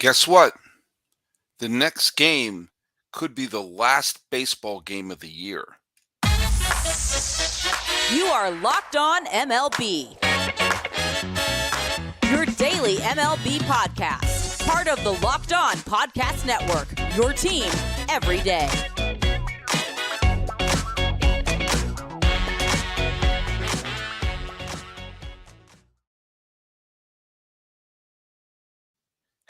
Guess what? The next game could be the last baseball game of the year. You are Locked On MLB, your daily MLB podcast, part of the Locked On Podcast Network, your team every day.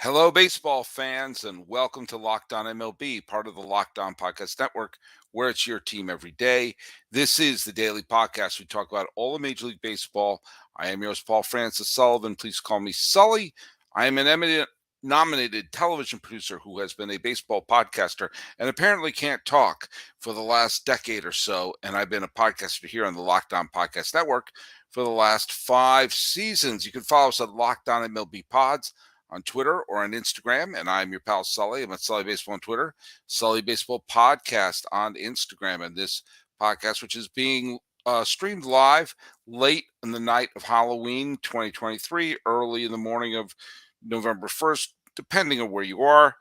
Hello, baseball fans, and welcome to Locked On MLB, part of the Locked On Podcast Network, where it's your team every day. This is the daily podcast. We talk about all of Major League Baseball. I am yours, Paul Francis Sullivan. Please call me Sully. I am an Emmy-nominated television producer who has been a baseball podcaster and apparently can't talk for the last decade or so. And I've been a podcaster here on the Locked On Podcast Network for the last 5 seasons. You can follow us at Locked On MLB Pods on Twitter or on Instagram, and I'm your pal Sully. I'm at Sully Baseball on Twitter, Sully Baseball Podcast on Instagram, and this podcast, which is being streamed live late in the night of Halloween 2023, early in the morning of November 1st, depending on where you are.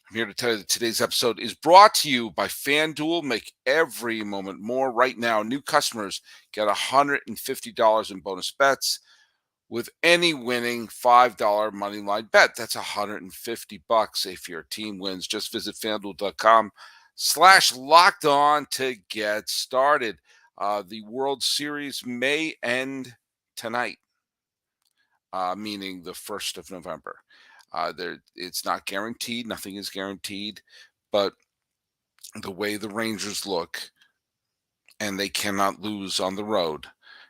I'm here to tell you that today's episode is brought to you by FanDuel. Make every moment more. Right now, new customers get $150 in bonus bets with any winning $5 moneyline bet. That's $150 if your team wins. Just visit FanDuel.com/locked on to get started. The World Series may end tonight, meaning the 1st of November. It's not guaranteed. Nothing is guaranteed. But the way the Rangers look, and they cannot lose on the road.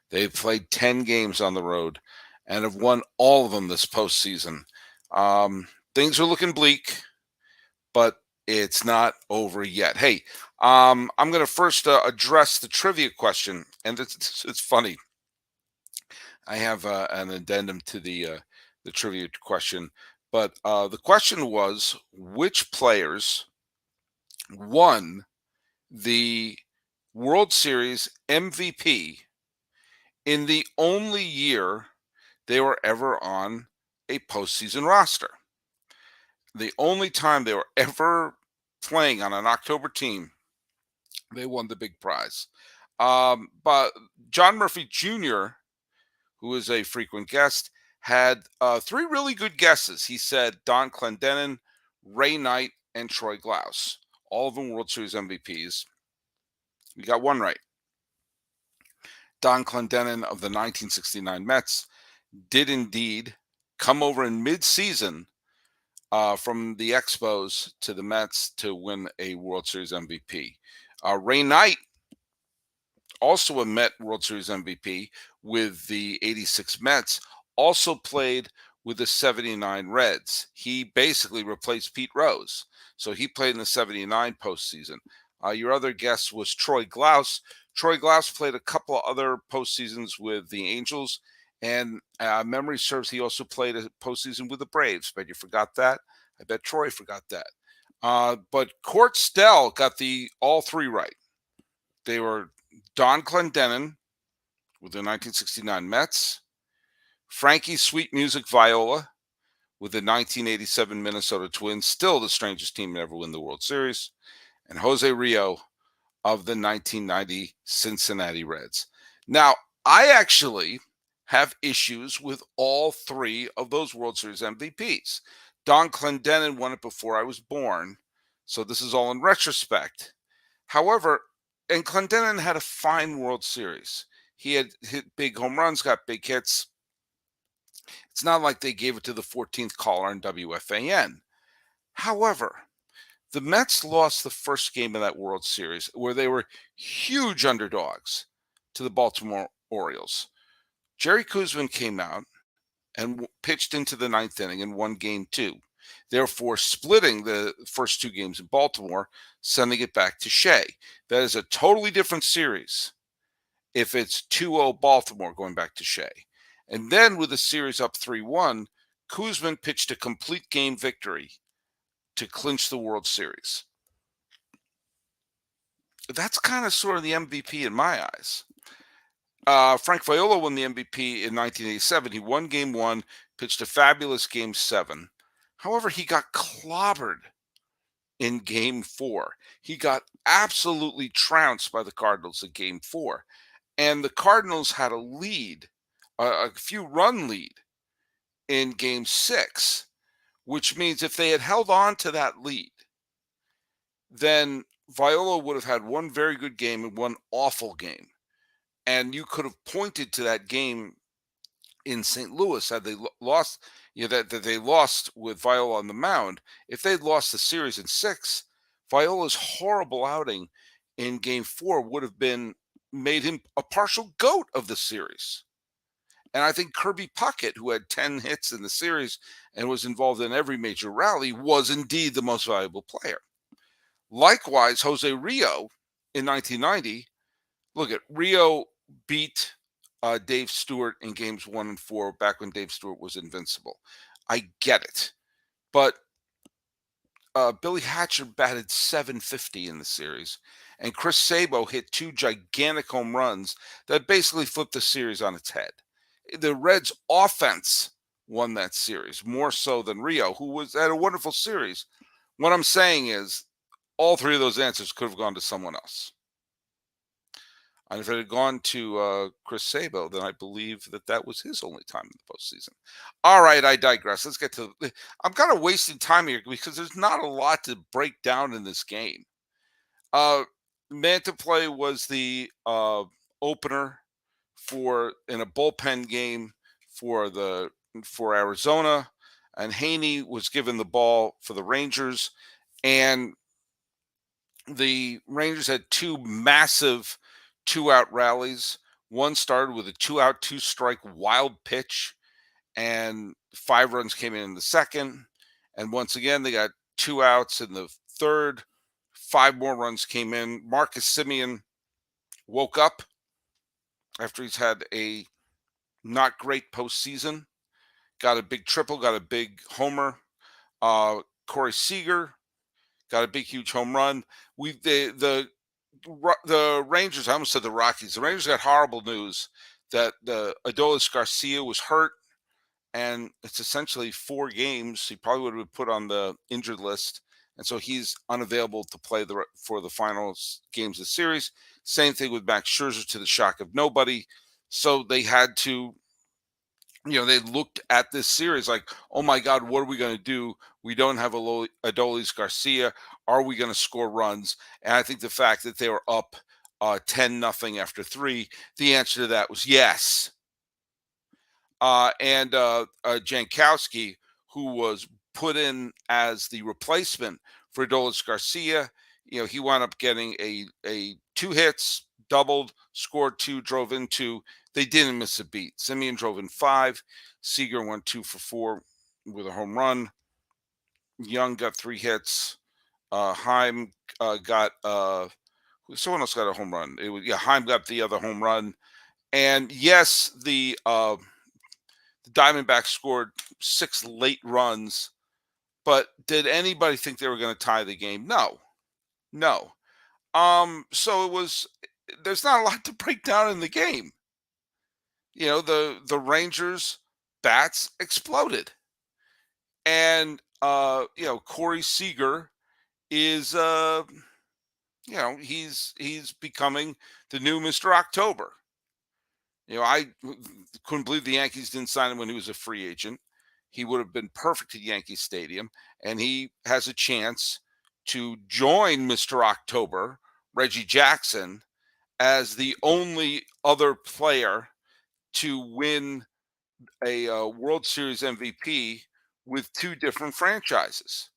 They've played 10 games on the road and have won all of them this postseason. Things are looking bleak, but it's not over yet. Hey, I'm going to first address the trivia question, and it's funny. I have an addendum to the trivia question, but the question was, which players won the World Series MVP in the only year they were ever on a postseason roster? The only time they were ever playing on an October team, they won the big prize. But John Murphy Jr., who is a frequent guest, had 3 really good guesses. He said Don Clendenon, Ray Knight, and Troy Glaus. All of them World Series MVPs. We got one right. Don Clendenon of the 1969 Mets did indeed come over in mid-season from the Expos to the Mets to win a World Series MVP. Ray Knight, also a Met World Series MVP with the 86 Mets, also played with the 79 Reds. He basically replaced Pete Rose. So he played in the 79 postseason. Your other guess was Troy Glaus. Troy Glaus played a couple of other postseasons with the Angels, and memory serves, he also played a postseason with the Braves. Bet you forgot that. I bet Troy forgot that. But Court Stell got all 3 right. They were Don Clendenon with the 1969 Mets, Frankie Sweet Music Viola with the 1987 Minnesota Twins, still the strangest team to ever win the World Series, and Jose Rio of the 1990 Cincinnati Reds. Now, I actually have issues with all 3 of those World Series MVPs. Don Clendenon won it before I was born, so this is all in retrospect. However, and Clendenon had a fine World Series. He had hit big home runs, got big hits. It's not like they gave it to the 14th caller in WFAN. However, the Mets lost the first game of that World Series where they were huge underdogs to the Baltimore Orioles. Jerry Koosman came out and pitched into the 9th inning and won game 2, therefore splitting the first 2 games in Baltimore, sending it back to Shea. That is a totally different series if it's 2-0 Baltimore going back to Shea. And then with the series up 3-1, Koosman pitched a complete game victory to clinch the World Series. That's kind of sort of the MVP in my eyes. Frank Viola won the MVP in 1987. He won Game 1, pitched a fabulous Game 7. However, he got clobbered in game 4. He got absolutely trounced by the Cardinals in game 4. And the Cardinals had a lead, a few run lead in game 6, which means if they had held on to that lead, then Viola would have had one very good game and one awful game. And you could have pointed to that game in St. Louis had they lost, that they lost with Viola on the mound. If they'd lost the series in 6, Viola's horrible outing in game 4 would have made him a partial GOAT of the series. And I think Kirby Puckett, who had 10 hits in the series and was involved in every major rally, was indeed the most valuable player. Likewise, Jose Rio in 1990, look at Rio beat Dave Stewart in games 1 and 4 back when Dave Stewart was invincible. I get it. But Billy Hatcher batted .750 in the series, and Chris Sabo hit 2 gigantic home runs that basically flipped the series on its head. The Reds' offense won that series more so than Rio, who had a wonderful series. What I'm saying is all 3 of those answers could have gone to someone else. And if it had gone to Chris Sabo, then I believe that was his only time in the postseason. All right, I digress. Let's get to. I'm kind of wasting time here because there's not a lot to break down in this game. Man to play was the opener in a bullpen game for Arizona, and Haney was given the ball for the Rangers, and the Rangers had 2 massive 2-out rallies. One started with a 2-out, 2-strike wild pitch, and 5 runs came in the second. And once again, they got 2 outs in the third. 5 more runs came in. Marcus Semien woke up after he's had a not great postseason. Got a big triple, got a big homer. Corey Seager got a big, huge home run. The Rangers, I almost said the Rockies. The Rangers got horrible news that Adolis Garcia was hurt, and it's essentially 4 games. He probably would have been put on the injured list, and so he's unavailable to play for the final games of the series. Same thing with Max Scherzer, to the shock of nobody. So they had to, they looked at this series like, oh my God, what are we going to do? We don't have Adolis Garcia. Are we going to score runs? And I think the fact that they were up 10-0 after 3, the answer to that was yes. And Jankowski, who was put in as the replacement for Adolis Garcia, he wound up getting a 2 hits, doubled, scored 2, drove in 2. They didn't miss a beat. Semien drove in 5. Seager went 2 for 4 with a home run. Young got 3 hits. Heim got someone else got a home run. Heim got the other home run. And yes, the Diamondbacks scored 6 late runs, but did anybody think they were going to tie the game? No. So there's not a lot to break down in the game. The Rangers bats exploded, and Corey Seager is he's becoming the new Mr. October. I couldn't believe the Yankees didn't sign him when he was a free agent. He would have been perfect at Yankee Stadium, and he has a chance to join Mr. October, Reggie Jackson, as the only other player to win a World Series MVP with 2 different franchises.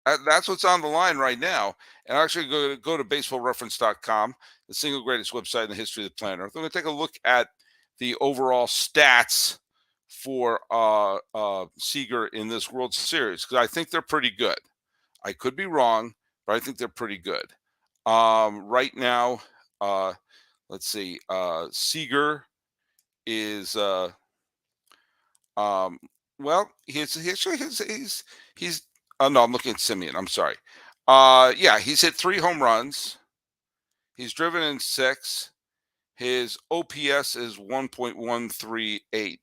That's what's on the line right now. And actually go to baseballreference.com, the single greatest website in the history of the planet Earth. We're going to take a look at the overall stats for Seager in this World Series, because I think they're pretty good. I could be wrong, but I think they're pretty good. Right now, let's see. Seager is he's no, I'm looking at Semien. I'm sorry. He's hit 3 home runs. He's driven in 6. His OPS is 1.138.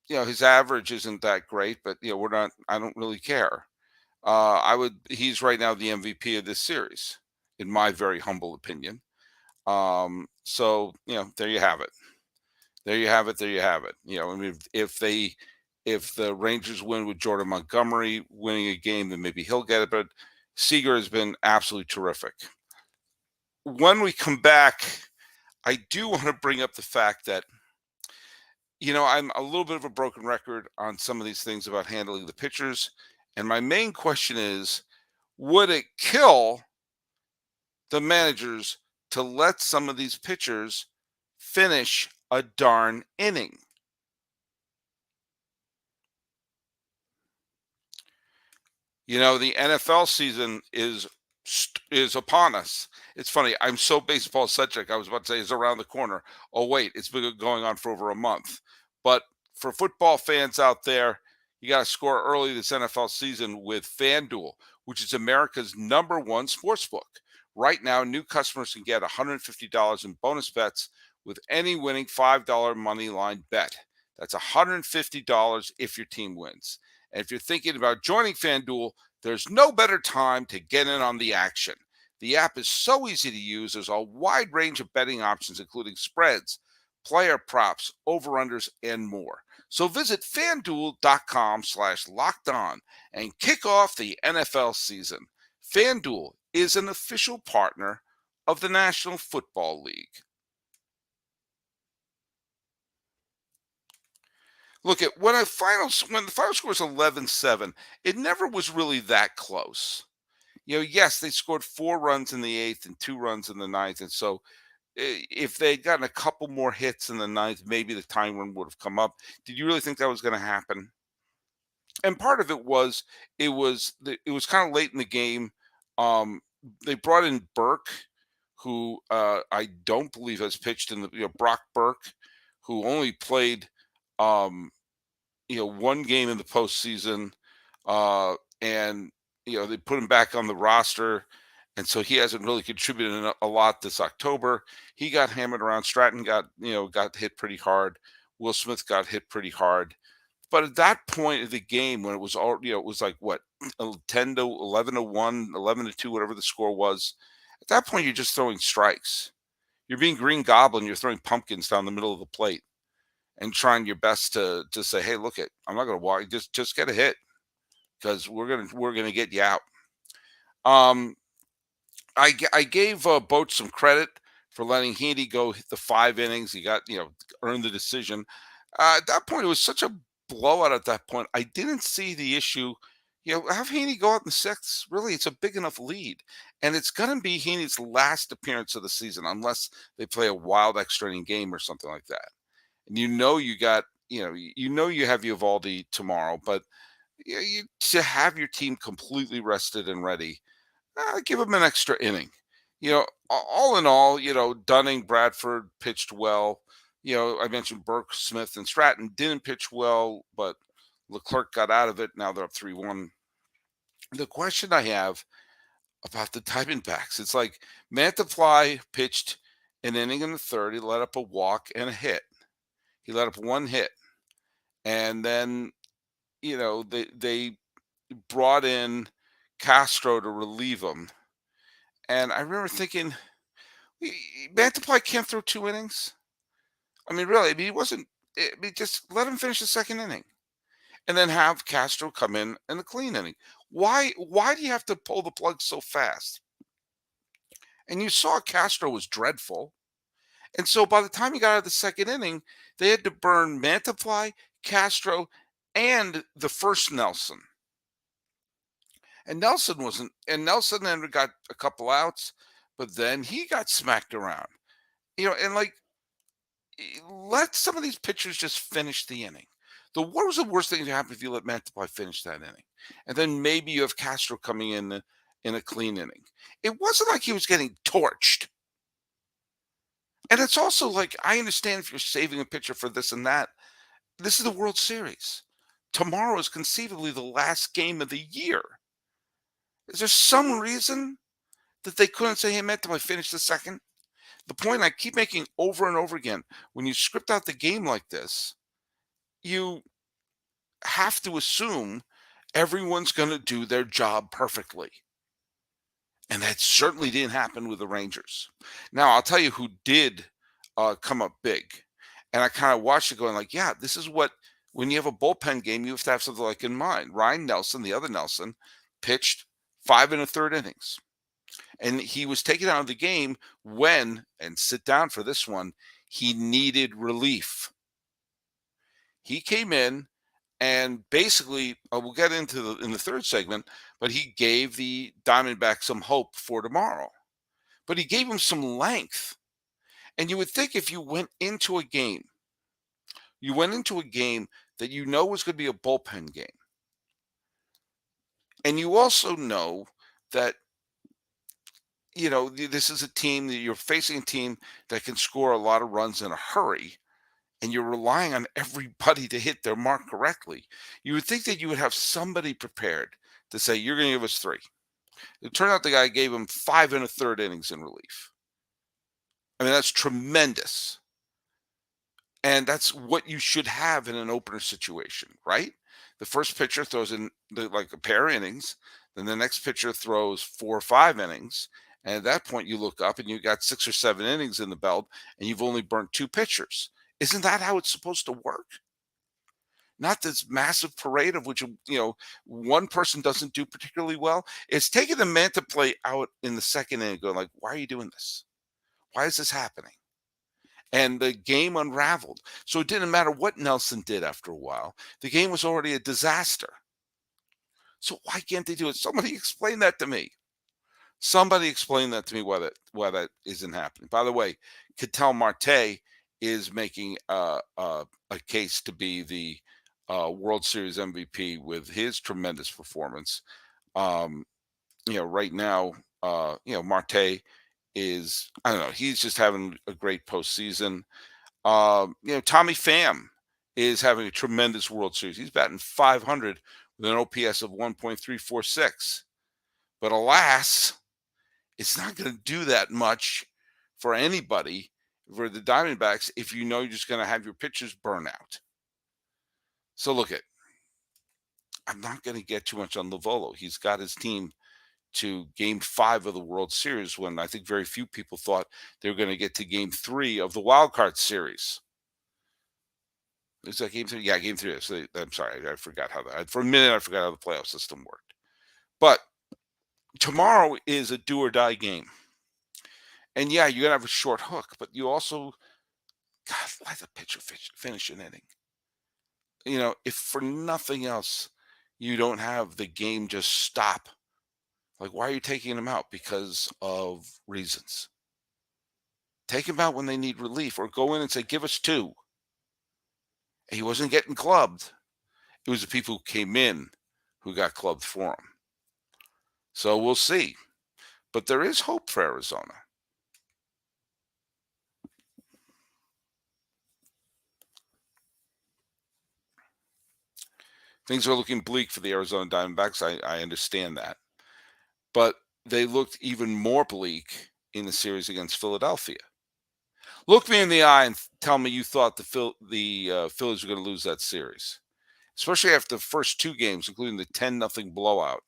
his average isn't that great, but we're not. I don't really care. He's right now the MVP of this series, in my very humble opinion. So there you have it. There you have it. There you have it. I mean, if the Rangers win with Jordan Montgomery winning a game, then maybe he'll get it. But Seager has been absolutely terrific. When we come back, I do want to bring up the fact that I'm a little bit of a broken record on some of these things about handling the pitchers. And my main question is, would it kill the managers to let some of these pitchers finish a darn inning? The NFL season is upon us. It's funny. I'm so baseball centric. I was about to say it's around the corner. Oh wait, it's been going on for over a month. But for football fans out there, you got to score early this NFL season with FanDuel, which is America's #1 sportsbook. Right now, new customers can get $150 in bonus bets with any winning $5 money line bet. That's $150 if your team wins. And if you're thinking about joining FanDuel, there's no better time to get in on the action. The app is so easy to use. There's a wide range of betting options, including spreads, player props, over-unders, and more. So visit FanDuel.com/lockedon and kick off the NFL season. FanDuel is an official partner of the National Football League. Look at when the final score was 11-7, it never was really that close. Yes, they scored 4 runs in the 8th and 2 runs in the ninth, and so if they'd gotten a couple more hits in the ninth, maybe the time run would have come up. Did you really think that was going to happen? And part of it was it was kind of late in the game. They brought in Burke, who I don't believe has pitched in the Brock Burke, who only played one game in the postseason, and they put him back on the roster, and so he hasn't really contributed a lot this October. He got hammered around. Stratton got hit pretty hard. Will Smith got hit pretty hard. But at that point of the game, when it was all it was like what 10 to 11 to 1, 11 to 2, whatever the score was. At that point, you're just throwing strikes. You're being Green Goblin. You're throwing pumpkins down the middle of the plate and trying your best to say, hey, look I'm not going to walk. Just get a hit because we're gonna get you out. I gave Boach some credit for letting Heaney go the 5 innings. He got earned the decision. At that point, it was such a blowout. At that point, I didn't see the issue. Have Heaney go out in the 6th. Really, it's a big enough lead, and it's going to be Heaney's last appearance of the season, unless they play a wild extra inning game or something like that. And you got you have Uvalde tomorrow, but to have your team completely rested and ready, give them an extra inning. All in all, Dunning, Bradford pitched well. I mentioned Burke, Smith, and Stratton didn't pitch well, but Leclerc got out of it. Now they're up 3-1. The question I have about the Diamondbacks, it's like Mantiply pitched an inning in the 3rd. He let up a walk and a hit. He let up 1 hit. And then, they brought in Castro to relieve him. And I remember thinking, Mantiply can't throw 2 innings. I mean, really, he wasn't. Just let him finish the 2nd inning, and then have Castro come in the clean inning. Why do you have to pull the plug so fast? And you saw Castro was dreadful, and so by the time he got out of the 2nd inning, they had to burn Mantiply, Castro, and the first Nelson. And Nelson wasn't. And Nelson then got a couple outs, but then he got smacked around. And let some of these pitchers just finish the inning. What was the worst thing to happen if you let Mantiply finish that inning? And then maybe you have Castro coming in a clean inning. It wasn't like he was getting torched. And it's also like, I understand if you're saving a pitcher for this and that. This is the World Series. Tomorrow is conceivably the last game of the year. Is there some reason that they couldn't say, hey, Mantiply, finish the 2nd? The point I keep making over and over again, when you script out the game like this, you have to assume everyone's going to do their job perfectly. And that certainly didn't happen with the Rangers. Now, I'll tell you who did come up big. And I kind of watched it going like, yeah, this is what, when you have a bullpen game, you have to have something like in mind. Ryan Nelson, the other Nelson, pitched 5 1/3 innings. And he was taken out of the game when, and sit down for this one, he needed relief. He came in and basically, we'll get into in the third segment, but he gave the Diamondbacks some hope for tomorrow. But he gave them some length. And you would think if you went into a game, that you know was going to be a bullpen game. And you also know that, this is a team that you're facing, a team that can score a lot of runs in a hurry, and you're relying on everybody to hit their mark correctly. You would think that you would have somebody prepared to say, you're going to give us 3. It turned out the guy gave him 5 1/3 innings in relief. I mean, that's tremendous. And that's what you should have in an opener situation, right? The first pitcher throws in like a pair of innings. Then the next pitcher throws 4 or 5 innings. And at that point, you look up and you've got 6 or 7 innings in the belt, and you've only burnt 2 pitchers. Isn't that how it's supposed to work? Not this massive parade of which, one person doesn't do particularly well. It's taking the man to play out in the second inning, going like, why are you doing this? Why is this happening? And the game unraveled. So it didn't matter what Nelson did after a while. The game was already a disaster. So why can't they do it? Somebody explain that to me. Somebody explain that to me why that isn't happening. By the way, Ketel Marte is making a case to be the World Series MVP with his tremendous performance. Right now, Marte is, I don't know, he's just having a great postseason. Tommy Pham is having a tremendous World Series. He's batting .500 with an OPS of 1.346. But alas, it's not going to do that much for anybody, for the Diamondbacks, if you know you're just going to have your pitchers burn out. So look I'm not going to get too much on Lovullo. He's got his team to Game 5 of the World Series when I think very few people thought they were going to get to Game 3 of the Wild Card Series. Is that Game 3? Yeah, Game 3. So I'm sorry, I forgot how that. For a minute, I forgot how the playoff system worked. But tomorrow is a do or die game. And yeah, you're going to have a short hook, but you also, God, let the pitcher finish an inning. If for nothing else, you don't have the game just stop. Like, why are you taking him out? Because of reasons. Take him out when they need relief, or go in and say, give us 2. And he wasn't getting clubbed. It was the people who came in who got clubbed for him. So we'll see. But there is hope for Arizona. Things are looking bleak for the Arizona Diamondbacks. I understand that. But they looked even more bleak in the series against Philadelphia. Look me in the eye and tell me you thought the Phillies were going to lose that series, especially after the first 2 games, including the 10-0 blowout.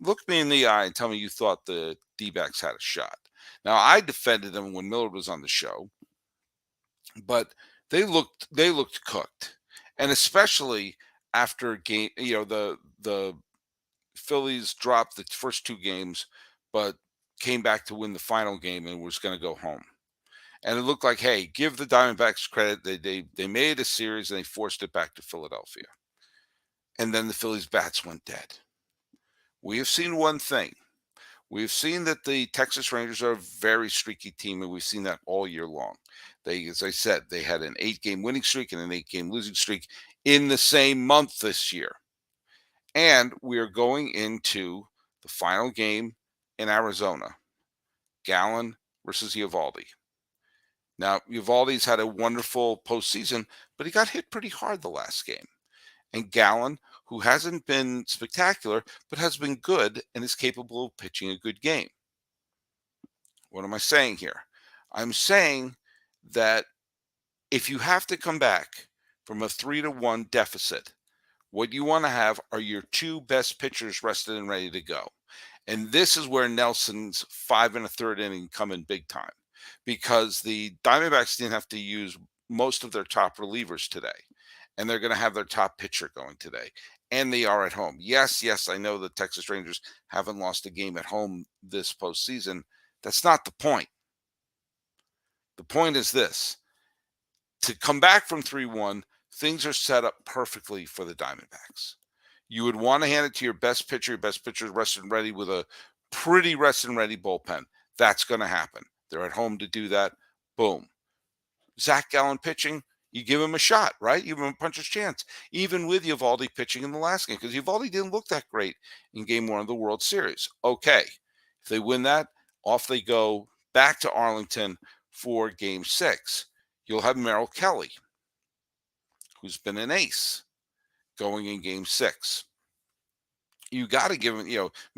Look me in the eye and tell me you thought the D-backs had a shot. Now, I defended them when Millard was on the show, but they looked cooked, and especially after game, the Phillies dropped the first 2 games, but came back to win the final game and was going to go home. And it looked like, hey, give the Diamondbacks credit. They made a series and they forced it back to Philadelphia. And then the Phillies' bats went dead. We have seen one thing. We've seen that the Texas Rangers are a very streaky team, and we've seen that all year long. As I said, they had an 8-game winning streak and an 8-game losing streak in the same month this year. And we are going into the final game in Arizona, Gallen versus Eovaldi. Now, Eovaldi's had a wonderful postseason, but he got hit pretty hard the last game. And Gallen, who hasn't been spectacular, but has been good and is capable of pitching a good game. What am I saying here? I'm saying that if you have to come back from a 3-1 deficit What you want to have are your two best pitchers rested and ready to go. And this is where Nelson's 5 1/3 inning come in big time, because the Diamondbacks didn't have to use most of their top relievers today. And they're going to have their top pitcher going today. And they are at home. Yes, yes, I know the Texas Rangers haven't lost a game at home this postseason. That's not the point. The point is this: to come back from 3-1, things are set up perfectly for the Diamondbacks. You would want to hand it to your best pitcher rested and ready with a pretty rested and ready bullpen. That's going to happen. They're at home to do that. Boom. Zach Gallen pitching, you give him a shot, right? You give him a puncher's chance, even with Eovaldi pitching in the last game, because Eovaldi didn't look that great in Game 1 of the World Series. Okay, if they win that, off they go back to Arlington for Game 6. You'll have Merrill Kelly, who's been an ace, going in Game 6. You got to give him,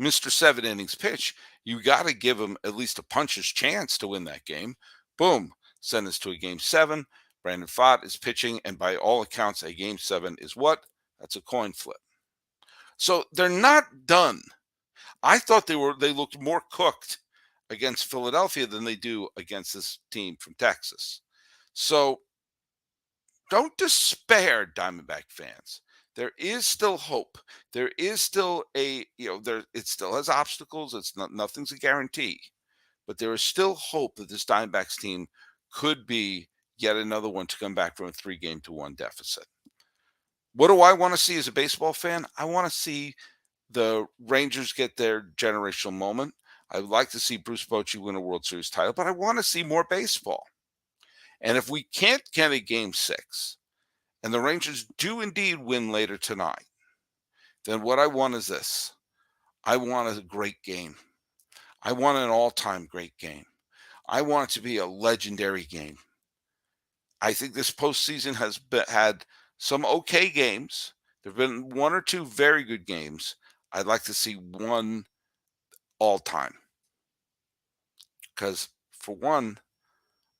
Mr. 7 innings pitch. You got to give him at least a puncher's chance to win that game. Boom. Send us to a Game 7. Brandon Pfaadt is pitching, and by all accounts, a Game 7 is what? That's a coin flip. So they're not done. I thought they looked more cooked against Philadelphia than they do against this team from Texas. So don't despair, Diamondback fans. There is still hope. There is still it still has obstacles. Nothing's a guarantee, but there is still hope that this Diamondbacks team could be yet another one to come back from a 3-1 deficit. What do I want to see as a baseball fan? I want to see the Rangers get their generational moment. I would like to see Bruce Bochy win a World Series title, but I want to see more baseball. And if we can't get a Game 6, and the Rangers do indeed win later tonight, then what I want is this. I want a great game. I want an all-time great game. I want it to be a legendary game. I think this postseason has had some okay games. There have been one or two very good games. I'd like to see one all-time. Because, for one,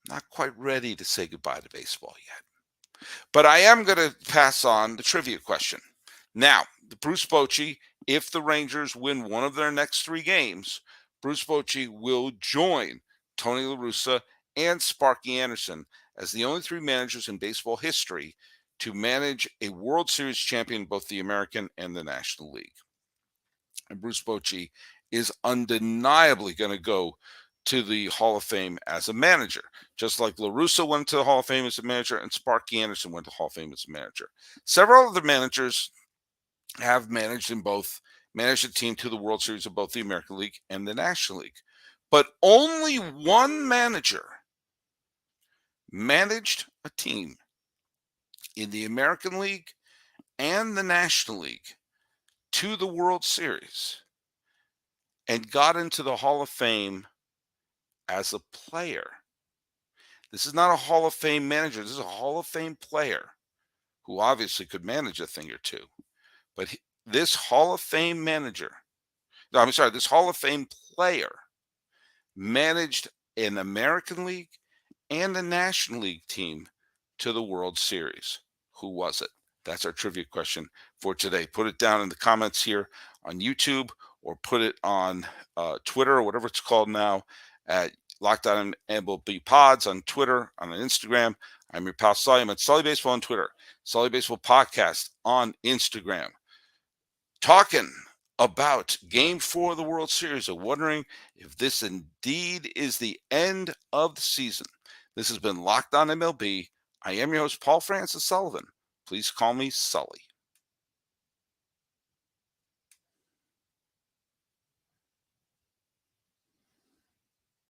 I'm not quite ready to say goodbye to baseball yet. But I am going to pass on the trivia question. Now, the Bruce Bochy, if the Rangers win one of their next 3 games, Bruce Bochy will join Tony La Russa and Sparky Anderson as the only 3 managers in baseball history to manage a World Series champion, both the American and the National League. And Bruce Bochy is undeniably going to go to the Hall of Fame as a manager, just like La Russa went to the Hall of Fame as a manager and Sparky Anderson went to the Hall of Fame as a manager. Several other managers have managed a team to the World Series of both the American League and the National League. But only one manager managed a team in the American League and the National League to the World Series and got into the Hall of Fame as a player. This is not a Hall of Fame manager. This is a Hall of Fame player who obviously could manage a thing or two. But this Hall of Fame this Hall of Fame player managed an American League and a National League team to the World Series. Who was it? That's our trivia question for today. Put it down in the comments here on YouTube, or put it on Twitter, or whatever it's called now, at Locked On MLB Pods on Twitter, on Instagram. I'm your pal Sully. I'm at Sully Baseball on Twitter, Sully Baseball Podcast on Instagram. Talking about Game 4 of the World Series, and wondering if this indeed is the end of the season. This has been Locked On MLB. I am your host, Paul Francis Sullivan. Please call me Sully.